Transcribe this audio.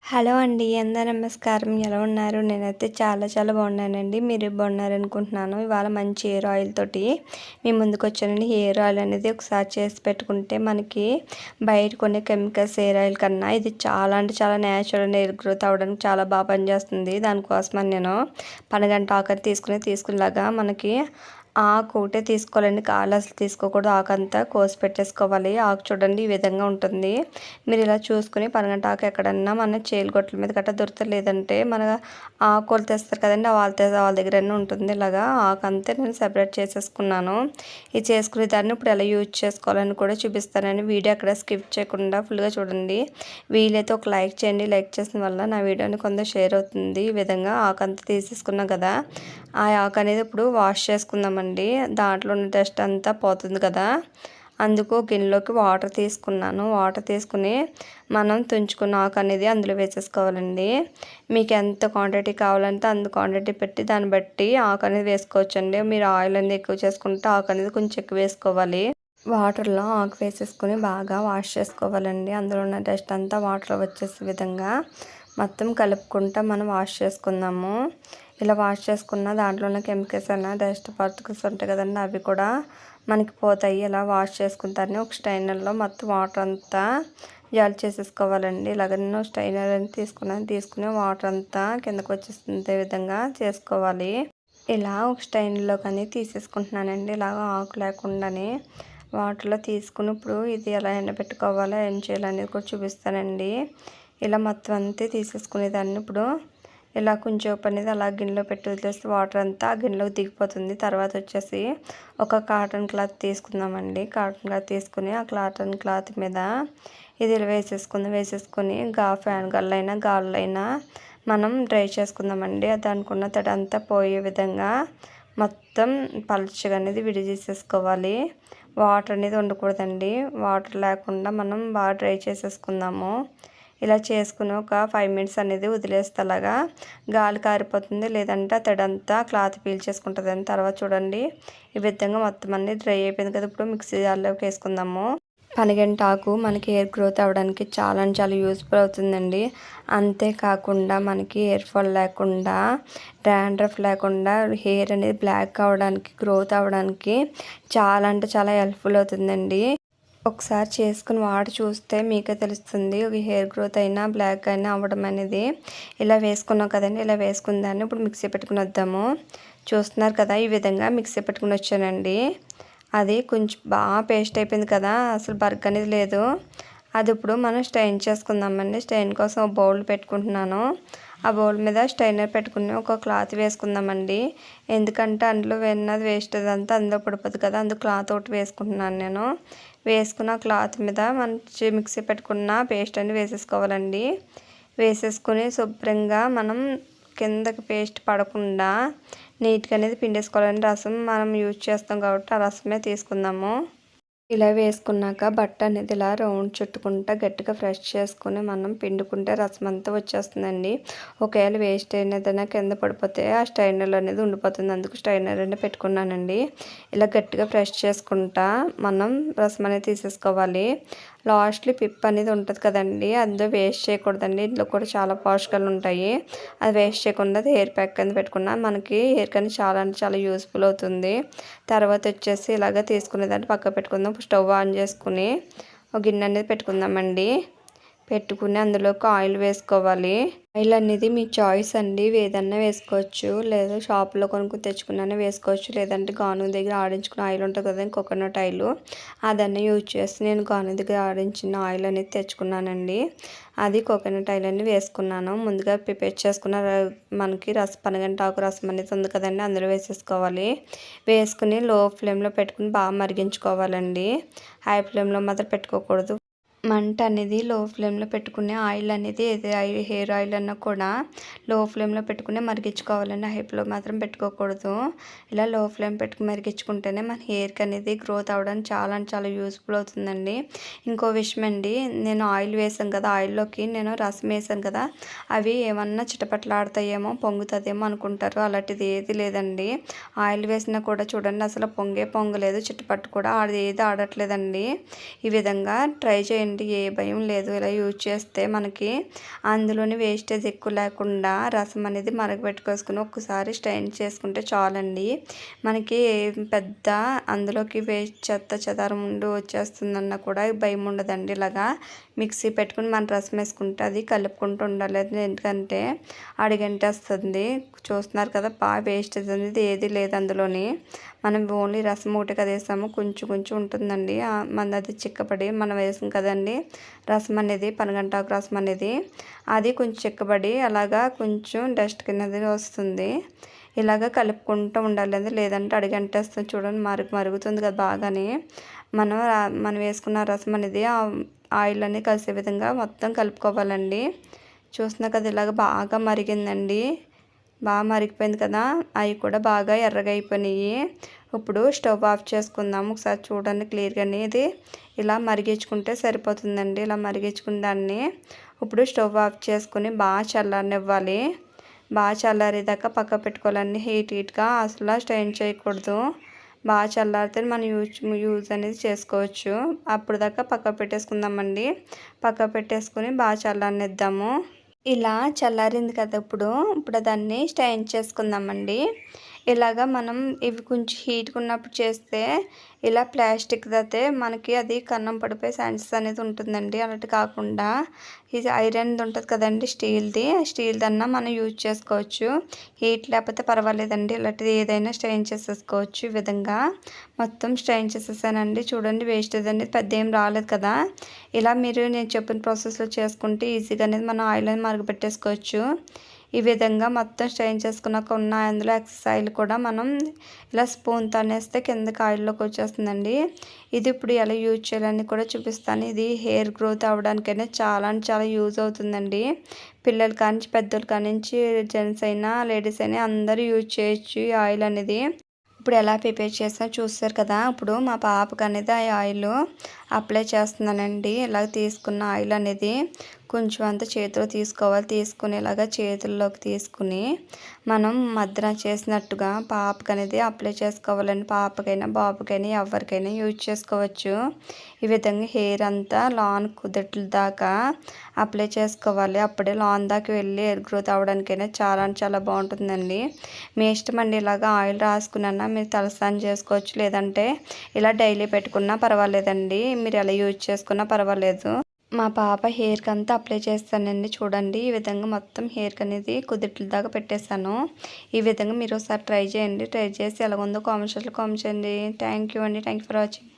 Hello అండి. అందరూ నమస్కారం. ఎలా ఉన్నారు? నేనైతే చాలా బాగున్నానండి. మీరు బాగున్నారనుకుంటున్నాను. ఇవాళ మంచి హెయిర్ ఆయిల్ తోటి మీ ముందుకొచ్చానండి. హెయిర్ ఆయిల్ అనేది ఒకసారి చేసి పెట్టుకుంటే మనకి బయట కొనే కెమికల్స్ హెయిర్ ఆయిల్ కన్నా ఇది చాలా అంటే చాలా న్యాచురల్ హెయిర్ గ్రోత్ అవ్వడానికి చాలా బాగా పనిచేస్తుంది. దానికోసమని నేను పనగంట ఆకు తీసుకునేలాగా మనకి ఆకు ఒకటే తీసుకోవాలండి. కాయలు అసలు తీసుకోకూడదు. ఆకంతా కోసి పెట్టేసుకోవాలి. ఆకు చూడండి ఈ విధంగా ఉంటుంది. మీరు ఇలా చూసుకుని పనగంట ఆకు ఎక్కడన్నా మన చేలుగొట్ల మీద గట్రా దొరుకుతుంది. లేదంటే మన ఆకుకూరలు తెస్తారు కదండి, వాళ్ళ దగ్గర ఉంటుంది. ఇలాగా ఆకు అంతే నేను సెపరేట్ చేసేసుకున్నాను. ఇది చేసుకునే దాన్ని ఇప్పుడు ఎలా యూజ్ చేసుకోవాలని కూడా చూపిస్తానని వీడియో అక్కడ స్కిప్ చేయకుండా ఫుల్గా చూడండి. వీలైతే ఒక లైక్ చేయండి. లైక్ చేసిన వల్ల నా వీడియోని కొంత షేర్ అవుతుంది. ఈ విధంగా ఆకు అంతా తీసేసుకున్నాం కదా, ఆ ఆకు అనేది ఇప్పుడు వాష్ చేసుకుందామండి. దాంట్లో ఉన్న డస్ట్ అంతా పోతుంది కదా, అందుకు గిన్నెలోకి వాటర్ తీసుకున్నాను. వాటర్ తీసుకుని మనం తుంచుకున్న ఆకు అనేది అందులో వేసేసుకోవాలండి. మీకు ఎంత క్వాంటిటీ కావాలంటే అంత క్వాంటిటీ పెట్టి దాన్ని బట్టి ఆకు అనేది వేసుకోవచ్చండి. మీరు ఆయిల్ అనేది ఎక్కువ చేసుకుంటే ఆకు అనేది కొంచెం ఎక్కువ వేసుకోవాలి. వాటర్లో ఆకు వేసేసుకొని బాగా వాష్ చేసుకోవాలండి. అందులో ఉన్న డస్ట్ అంతా వాటర్ వచ్చేసే విధంగా మొత్తం కలుపుకుంటా మనం వాష్ చేసుకుందాము. ఇలా వాష్ చేసుకున్న దాంట్లో ఉన్న కెమికల్స్ అన్న డస్ట్ పార్టికల్స్ ఉంటాయి కదండి, అవి కూడా మనకి పోతాయి. ఇలా వాష్ చేసుకుంటారని ఒక స్ట్రైనర్లో మొత్తం వాటర్ అంతా జాలి చేసేసుకోవాలండి. ఇలాగ నేను స్ట్రైనర్ అని తీసుకుని వాటర్ అంతా కిందకు వచ్చేస్తుంది విధంగా చేసుకోవాలి. ఇలా ఒక స్ట్రైనర్లో కానీ తీసేసుకుంటున్నానండి. ఇలాగ ఆకు లేకుండానే వాటర్లో తీసుకుని ఇప్పుడు ఇది ఎలా ఎండబెట్టుకోవాలో ఏం చేయాలనేది కూడా చూపిస్తానండి. ఇలా మొత్తం అంతా తీసేసుకునేదాన్ని ఇప్పుడు ఇలా కొంచెం అనేది అలా గిన్నెలో పెట్టి వదిలేస్తే వాటర్ అంతా ఆ గిన్నెలోకి దిగిపోతుంది. తర్వాత వచ్చేసి ఒక కాటన్ క్లాత్ తీసుకుందామండి. కాటన్ క్లాత్ తీసుకుని ఆ కాటన్ క్లాత్ మీద ఇది వేసేసుకుని ఫ్యాన్ గాళ్ళైనా మనం డ్రై చేసుకుందామండి. దానికి ఉన్న తడి అంతా పోయే విధంగా మొత్తం పలుచగా అనేది విడిచేసేసుకోవాలి. వాటర్ అనేది ఉండకూడదండి. వాటర్ లేకుండా మనం బాగా డ్రై చేసేసుకుందాము. ఇలా చేసుకుని ఒక 5 మినిట్స్ అనేది వదిలేస్తే అలాగా గాలి కారిపోతుంది. లేదంటే తడంతా క్లాత్ పీల్చేసుకుంటుంది. తర్వాత చూడండి ఈ విధంగా మొత్తం అన్నీ డ్రై అయిపోయింది కదా. ఇప్పుడు మిక్సీ జార్లోకి వేసుకుందాము. పనగంట ఆకు మనకి హెయిర్ గ్రోత్ అవ్వడానికి చాలా యూస్ఫుల్ అవుతుందండి. అంతేకాకుండా మనకి హెయిర్ ఫాల్ లేకుండా, డాండ్రఫ్ లేకుండా, హెయిర్ అనేది బ్లాక్ అవ్వడానికి, గ్రోత్ అవ్వడానికి చాలా అంటే చాలా హెల్ప్ఫుల్ అవుతుందండి. ఒకసారి చేసుకుని వాడి చూస్తే మీకే తెలుస్తుంది హెయిర్ గ్రోత్ అయినా బ్లాక్ అయినా అవ్వడం అనేది. ఇలా వేసుకున్నాం కదండి, ఇలా వేసుకున్న దాన్ని ఇప్పుడు మిక్సీ పెట్టుకుని వద్దాము. చూస్తున్నారు కదా ఈ విధంగా మిక్సీ పెట్టుకుని వచ్చానండి. అది కొంచెం బాగా పేస్ట్ అయిపోయింది కదా, అసలు బర్క్ అనేది లేదు. అది ఇప్పుడు మనం స్ట్రెయిన్ చేసుకుందామండి. స్ట్రెయిన్ కోసం ఒక బౌల్ పెట్టుకుంటున్నాను. ఆ బౌల్ మీద స్ట్రైనర్ పెట్టుకుని ఒక క్లాత్ వేసుకుందామండి. ఎందుకంటే అందులో వెన్నది వేస్ట్ అదంతా అందులో పడిపోతుంది కదా, అందుకు క్లాత్ ఒకటి వేసుకుంటున్నాను నేను. వేసుకున్న క్లాత్ మీద మంచి మిక్సీ పెట్టుకున్న పేస్ట్ అని వేసేసుకోవాలండి. వేసేసుకుని శుభ్రంగా మనం కిందకి పేస్ట్ పడకుండా నీట్గా అనేది పిండేసుకోవాలండి. రసం మనం యూజ్ చేస్తాం కాబట్టి ఆ రసమే తీసుకుందాము. ఇలా వేసుకున్నాక బట్ట అనేది ఇలా రౌండ్ చుట్టుకుంటా గట్టిగా ఫ్రెష్ చేసుకుని మనం పిండుకుంటే రసం అంతా వచ్చేస్తుందండి. ఒకవేళ వేస్ట్ అయినదైనా కింద పడిపోతే ఆ స్ట్రైనర్ అనేది ఉండిపోతుంది. అందుకు స్ట్రైనర్ అనేది పెట్టుకున్నానండి. ఇలా గట్టిగా ఫ్రెష్ చేసుకుంటా మనం రసం అనేది తీసేసుకోవాలి. లాస్ట్లో పిప్ అనేది ఉంటుంది కదండి, అందులో వేస్ట్ చేయకూడదండి. ఇంట్లో కూడా చాలా పోషకాలు ఉంటాయి. అది వేస్ట్ చేయకుండా హెయిర్ ప్యాక్ కింద పెట్టుకున్నా మనకి హెయిర్ కానీ చాలా అంటే చాలా యూస్ఫుల్ అవుతుంది. తర్వాత వచ్చేసి ఇలాగ తీసుకునేదాన్ని పక్క పెట్టుకుందాం. స్టవ్ ఆన్ చేసుకుని ఒక గిన్నె అనేది పెట్టుకుందామండి. పెట్టుకుని అందులోకి ఆయిల్ వేసుకోవాలి. ఆయిల్ అనేది మీ చాయిస్ అండి, ఏదన్నా వేసుకోవచ్చు. లేదా షాప్లో కొనుక్కు తెచ్చుకున్నా వేసుకోవచ్చు. లేదంటే గాను దగ్గర ఆడించుకున్న ఆయిల్ ఉంటుంది కదా, కోకోనట్ ఆయిల్, అదన్నీ యూజ్ చేసి నేను గాను దగ్గర ఆడించిన ఆయిల్ అనేది తెచ్చుకున్నానండి. అది కోకోనట్ ఆయిల్ అనేది వేసుకున్నాను. ముందుగా ప్రిపేర్ చేసుకున్న మనకి పనగంట ఆకు రసం అనేది ఉంది కదండి, అందులో వేసేసుకోవాలి. వేసుకుని లో ఫ్లేమ్లో పెట్టుకుని బాగా మరిగించుకోవాలండి. హై ఫ్లేమ్లో మాత్రం పెట్టుకోకూడదు. మంట అనేది లో ఫ్లేమ్లో పెట్టుకునే ఆయిల్ అనేది ఏది హెయిర్ ఆయిల్ అన్నా కూడా లో ఫ్లేమ్లో పెట్టుకుని మరిగించుకోవాలండి. హై ఫ్లేమ్ మాత్రం పెట్టుకోకూడదు. ఇలా లో ఫ్లేమ్ పెట్టుకుని మరిగించుకుంటేనే మన హెయిర్కి అనేది గ్రోత్ అవ్వడానికి చాలా చాలా యూస్ఫుల్ అవుతుందండి. ఇంకో విషయం అండి, నేను ఆయిల్ వేసాను కదా, ఆయిల్లోకి నేను రసం వేసాను కదా, అవి ఏమన్నా చిటపట్లాడతాయేమో పొంగుతుందేమో అనుకుంటారు. అలాంటిది ఏది లేదండి. ఆయిల్ వేసినా కూడా చూడండి అసలు పొంగలేదు, చిటపట్టు కూడా అది ఏది ఆడట్లేదండి. ఈ విధంగా ట్రై చేయండి. చేసుకోవచ్చండి. ఏ భయం లేదు. ఇలా యూజ్ చేస్తే మనకి అందులోని వేస్టేజ్ ఎక్కువ లేకుండా రసం అనేది మరగబెట్టుకోసుకుని ఒక్కసారి స్ట్రైన్ చేసుకుంటే చాలండి. మనకి పెద్ద అందులోకి వేస్ట్ చెత్త చెదారం ఉండి వచ్చేస్తుందన్నా కూడా భయం ఉండదండి. ఇలాగా మిక్సీ పెట్టుకుని మన రసం వేసుకుంటే అది కలుపుకుంటూ ఉండాలి. ఎందుకంటే అడిగంటేస్తుంది. చూస్తున్నారు కదా, బాగా వేస్టేజ్ అనేది ఏది లేదు అందులోని. మనం ఓన్లీ రసం ఒకటి కదా వేసాము, కొంచెం కొంచెం ఉంటుందండి. మనది చిక్కబడి మనం వేసాం కదండి రసం అనేది, పనగంటాకు రసం అనేది, అది కొంచెం చిక్కబడి అలాగా కొంచెం డస్ట్ కింద వస్తుంది. ఇలాగ కలుపుకుంటూ ఉండాలి. లేదంటే అడిగంటేస్తుంది. చూడండి మరుగుతుంది కదా బాగానే. మనం వేసుకున్న రసం అనేది ఆయిల్ అనేది కలిసే విధంగా మొత్తం కలుపుకోవాలండి. చూస్తున్నా కదా, ఇలాగ బాగా మరిగిందండి. బాగా మరిగిపోయింది కదా, అవి కూడా బాగా ఎర్రగా అయిపోయినాయి. ఇప్పుడు స్టవ్ ఆఫ్ చేసుకుందాము. ఒకసారి చూడండి క్లియర్గానే. ఇది ఇలా మరిగించుకుంటే సరిపోతుందండి. ఇలా మరిగించుకున్న దాన్ని ఇప్పుడు స్టవ్ ఆఫ్ చేసుకుని బాగా చల్లారనివ్వాలి. బాగా చల్లారేదాకా పక్క పెట్టుకోవాలండి. హీట్గా అసలు స్ట్రెయిన్ చేయకూడదు. బాగా చల్లారితే మనం యూజ్ అనేది చేసుకోవచ్చు. అప్పుడు దాకా పక్క పెట్టేసుకుందామండి. పక్క పెట్టేసుకుని బాగా చల్లారనిద్దాము. ఇలా చల్లారింది కదా, ఇప్పుడు దాన్ని స్ట్రెయిన్ చేసుకుందామండి. ఇలాగా మనం ఇవి కొంచెం హీట్గా ఉన్నప్పుడు చేస్తే ఇలా ప్లాస్టిక్ అయితే మనకి అది కన్నం పడిపోయే ఛాన్సెస్ అనేది ఉంటుందండి. అలాంటి కాకుండా ఇది ఐరన్ది ఉంటుంది కదండి, స్టీల్ది అన్నా మనం యూజ్ చేసుకోవచ్చు. హీట్ లేకపోతే పర్వాలేదండి. ఇలాంటిది ఏదైనా స్ట్రెయిన్ చేసేసుకోవచ్చు. ఈ విధంగా మొత్తం స్ట్రెయిన్ చేసేసానండి. చూడండి, వేస్టేజ్ అనేది పెద్ద ఏం రాలేదు కదా. ఇలా మీరు నేను చెప్పిన ప్రాసెస్లో చేసుకుంటే ఈజీగా అనేది మనం ఆయిల్ అనేది మరగపెట్టేసుకోవచ్చు. ఈ విధంగా మొత్తం స్ట్రెయిన్ చేసుకున్నాక ఉన్న అందులో ఎక్సెస్ ఆయిల్ కూడా మనం ఇలా స్పూన్తో అనేస్తే కిందకి ఆయిల్లోకి వచ్చేస్తుందండి. ఇది ఇప్పుడు ఎలా యూజ్ చేయాలని కూడా చూపిస్తాను. ఇది హెయిర్ గ్రోత్ అవ్వడానికైనా చాలా అంటే చాలా యూజ్ అవుతుందండి. పిల్లలు కానించి పెద్దలు కానించి జెంట్స్ అయినా లేడీస్ అయినా అందరూ యూజ్ చేయొచ్చు ఈ ఆయిల్ అనేది. ఇప్పుడు ఎలా ప్రిపేర్ చేసినా చూస్తారు కదా. ఇప్పుడు మా పాపకు అనేది ఆ ఆయిల్ అప్లై చేస్తున్నానండి. ఇలాగ తీసుకున్న ఆయిల్ అనేది కొంచెం అంత చేతిలో తీసుకోవాలి. తీసుకుని ఇలాగ చేతుల్లోకి తీసుకుని మనం మద్దన చేసినట్టుగా పాపకు అనేది అప్లై చేసుకోవాలండి. పాపకైనా బాబుకైనా ఎవరికైనా యూజ్ చేసుకోవచ్చు. ఈ విధంగా హెయిర్ అంతా లాన్ కుదట్ల దాకా అప్లై చేసుకోవాలి. అప్పుడే లాన్ దాకా వెళ్ళి హెయిర్ గ్రోత్ అవ్వడానికైనా చాలా అంటే చాలా బాగుంటుందండి. మీ ఇష్టం అండి. ఇలాగ ఆయిల్ రాసుకున్నా మీరు తలస్నానం చేసుకోవచ్చు. లేదంటే ఇలా డైలీ పెట్టుకున్నా పర్వాలేదండి. మీరు ఎలా యూజ్ చేసుకున్నా పర్వాలేదు. మా పాప హెయిర్కి అంతా అప్లై చేస్తానండి. చూడండి, ఈ విధంగా మొత్తం హెయిర్కి అనేది కుదిట్ల దాకా పెట్టేశాను. ఈ విధంగా మీరు ఒకసారి ట్రై చేయండి. ట్రై చేసి ఎలా ఉందో కామెంట్ సెక్షన్లో కామెంట్ చేయండి. థ్యాంక్ యూ అండి. Thank you for watching.